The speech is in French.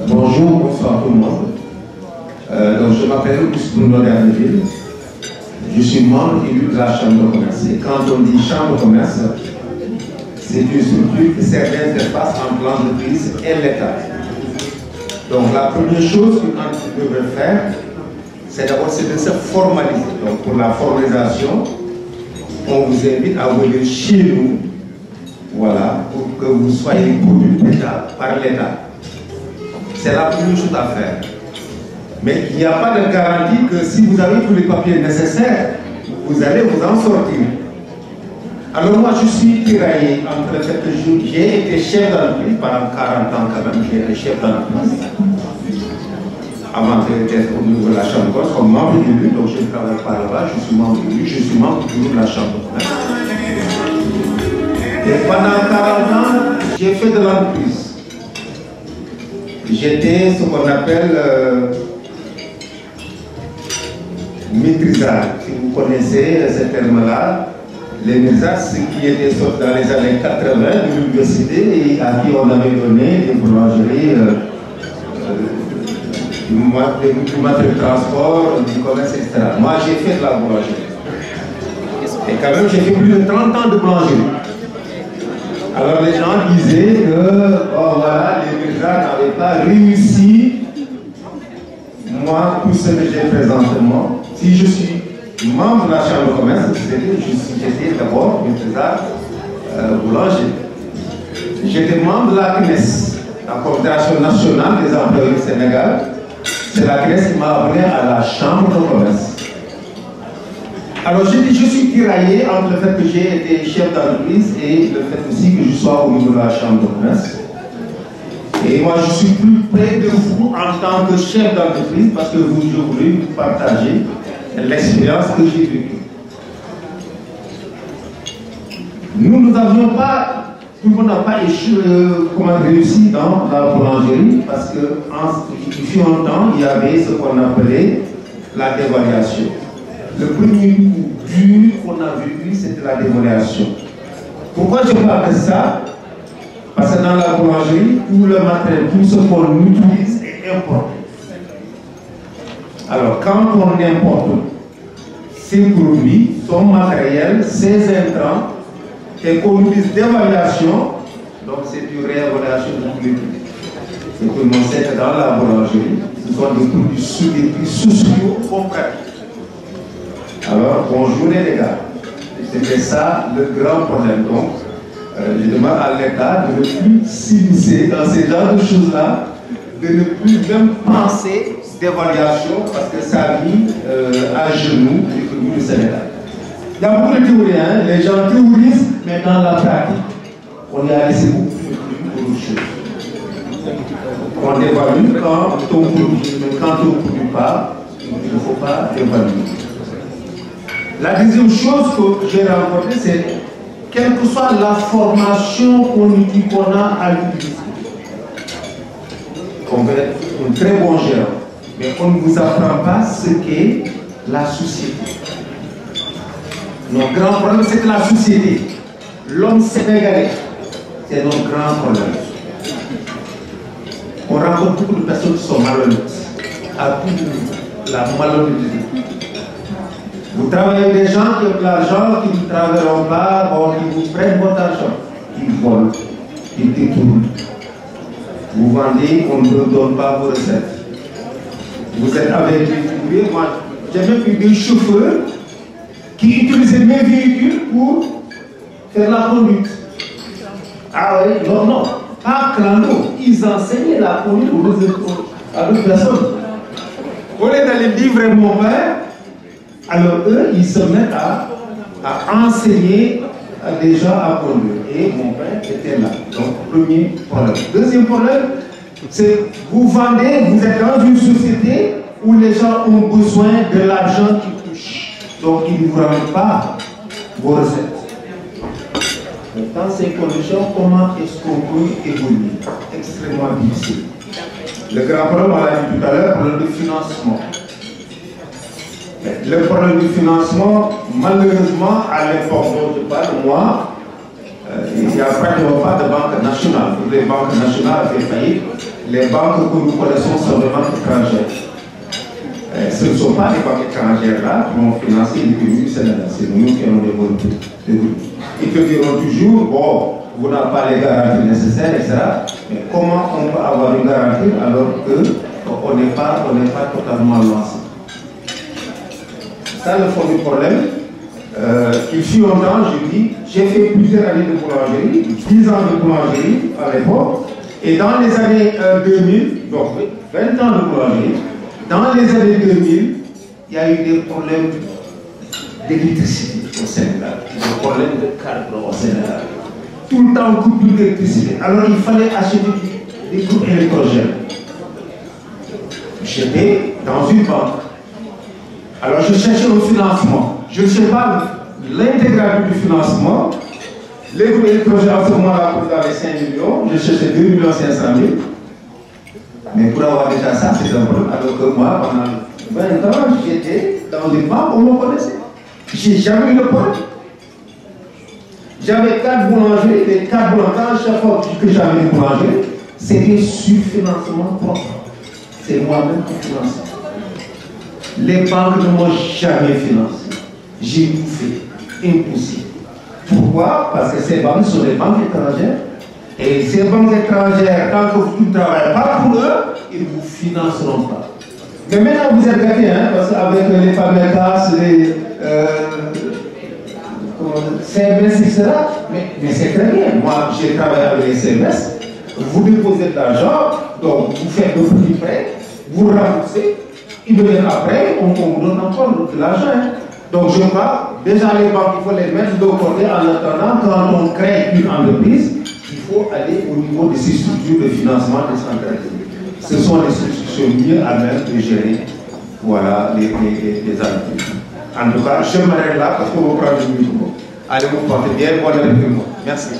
Bonjour, bonsoir tout le monde. Donc, je m'appelle Bruno D'Erneville. Je suis membre élu de la Chambre de commerce. Et quand on dit Chambre de commerce, c'est une structure qui sert d'interface entre l'entreprise et l'État. Donc, la première chose qu'une entreprise devrait faire, c'est d'abord de se formaliser. Donc, pour la formalisation, on vous invite à venir chez nous, voilà, pour que vous soyez connus par l'État. C'est la première chose à faire. Mais il n'y a pas de garantie que si vous avez tous les papiers nécessaires, vous allez vous en sortir. Alors moi, je suis tiraillé entre le fait que j'ai été chef d'entreprise pendant 40 ans quand même, j'ai été chef d'entreprise. Avant d'être au niveau de la Chambre de commerce, comme membre élu, donc je ne travaille pas là-bas, je suis membre élu, je suis membre toujours de la Chambre de commerce. Et pendant 40 ans, j'ai fait de l'entreprise. J'étais ce qu'on appelle maîtrisard. Si vous connaissez ce terme-là, les maîtrisards, c'est qui étaient sortis dans les années 80 de l'université et à qui on avait donné des boulangeries, du matériel de transport, du commerce, etc. Moi, j'ai fait de la boulangerie. Et quand même, j'ai fait plus de 30 ans de boulangerie. Alors les gens disaient que oh, voilà, les maîtrisards n'avaient pas réussi. Moi, tout ce que j'ai présentement, si je suis membre de la Chambre de commerce, j'étais d'abord maîtrisard boulanger. J'étais membre de la CNES, la Confédération nationale des employés du Sénégal. C'est la CNES qui m'a amené à la Chambre de commerce. Alors je suis tiraillé entre le fait que j'ai été chef d'entreprise et le fait aussi que je sois au niveau de la Chambre de commerce. Et moi je suis plus près de vous en tant que chef d'entreprise parce que je voulais vous partager l'expérience que j'ai vécue. Nous n'avions pas, tout le monde n'a pas réussi dans la boulangerie parce qu'il fut un temps, il y avait ce qu'on appelait la dévaluation. Le premier coup dur qu'on a vécu, c'était la dévaluation. Pourquoi je parle de ça? Parce que dans la boulangerie, tout le matériel, tout ce qu'on utilise est importé. Alors, quand on importe ces produits, son matériel, ses intrants, et qu'on utilise d'évaluation, donc c'est une réévaluation de tous les prix. Et tout le monde sait que dans la boulangerie, ce sont des produits sociaux concrets. Alors, bonjour les gars. C'était ça le grand problème. Donc, je demande à l'État de ne plus s'immiscer dans ces genres de choses-là, de ne plus même penser d'évaluation parce que ça a mis à genoux l'économie du Sénégal. Il y a beaucoup de théories, hein? Les gens théorisent, mais dans la pratique, on y a laissé beaucoup de choses. On évalue quand on produit, mais quand on ne produit pas, il ne faut pas évaluer. La deuxième chose que j'ai rencontrée, c'est quelle que soit la formation qu'on a à l'utiliser. On veut être un très bon gérant, mais on ne vous apprend pas ce qu'est la société. Notre grand problème, c'est que la société, l'homme sénégalais, c'est notre grand problème. On rencontre beaucoup de personnes qui sont malhonnêtes, à tout de la malhonnêteté. Vous travaillez avec des gens qui ont de l'argent, qui ne travailleront pas, bon, qui vous prennent votre argent. Ils volent, ils détournent. Vous vendez, on ne vous donne pas vos recettes. Vous êtes avec des ouvriers. Moi, j'ai même eu des chauffeurs qui utilisaient mes véhicules pour faire la conduite. Ah oui, non, non, pas clando. Ils enseignaient la conduite à d'autres personnes. Au lieu d'aller livrer mon père, alors eux, ils se mettent à enseigner à des gens à conduire. Et mon père était là. Donc, premier problème. Deuxième problème, c'est vous vendez, vous êtes dans une société où les gens ont besoin de l'argent qui touche. Donc, ils ne vous rendent pas vos recettes. Dans ces conditions, comment est-ce qu'on peut évoluer? Extrêmement difficile. Le grand problème, on l'a dit tout à l'heure, le problème de financement. Le problème du financement, malheureusement, à l'époque dont je parle, moi, il n'y a pratiquement pas de banque nationale. Toutes les banques nationales ont fait faillite. Les banques que nous connaissons sont des banques étrangères. Ce ne sont pas les banques étrangères là qui vont financer l'économie du Sénégal. C'est nous qui avons des bonnes trucs. Ils te diront toujours, bon, vous n'avez pas les garanties nécessaires, etc. Mais comment on peut avoir une garantie alors qu'on n'est pas totalement lancé? C'est ça le fond du problème. Il fut longtemps, je dis, j'ai fait plusieurs années de boulangerie, 10 ans de boulangerie à l'époque, et dans les années 2000, donc 20 ans de boulangerie, dans les années 2000, il y a eu des problèmes d'électricité au Sénégal, des problèmes de carburant au Sénégal. Tout le temps, coupure d'électricité. Alors il fallait acheter des groupes électrogènes. J'étais dans une banque. Alors je cherchais le financement. Je ne sais pas l'intégralité du financement. Les groupes électrogènes à ce moment-là coûtent dans les 5 millions. Je cherchais 2 500 000. Mais pour avoir déjà ça, c'est un problème. Alors que moi, pendant 20 ans, j'étais dans une banque, on me connaissait. J'ai jamais eu de problème. J'avais 4 boulangeries, les 4 boulangeries, chaque fois que j'avais une boulangerie, c'était sur financement propre. C'est moi-même qui finançais. Les banques ne m'ont jamais financé. J'ai tout fait. Impossible. Pourquoi? Parce que ces banques sont des banques étrangères. Et ces banques étrangères, tant que vous ne travaillez pas pour eux, ils ne vous financeront pas. Mais maintenant vous êtes gâtés, hein, parce qu'avec les Fabricas, les CMS, etc. Mais c'est très bien. Moi, j'ai travaillé avec les CMS. Vous déposez de l'argent, donc vous faites de petits prêts, vous remboursez, et bien après, on vous donne encore de l'argent. Hein. Donc je crois, déjà les banques, il faut les mettre de côté en attendant quand on crée une entreprise. Il faut aller au niveau de ces structures de financement décentralisées. Ce sont les structures mieux à même de gérer voilà, les entreprises. En tout cas, je m'arrête là parce que vous prenez du micro. Allez vous porter bien, bonne année tout le monde. Merci.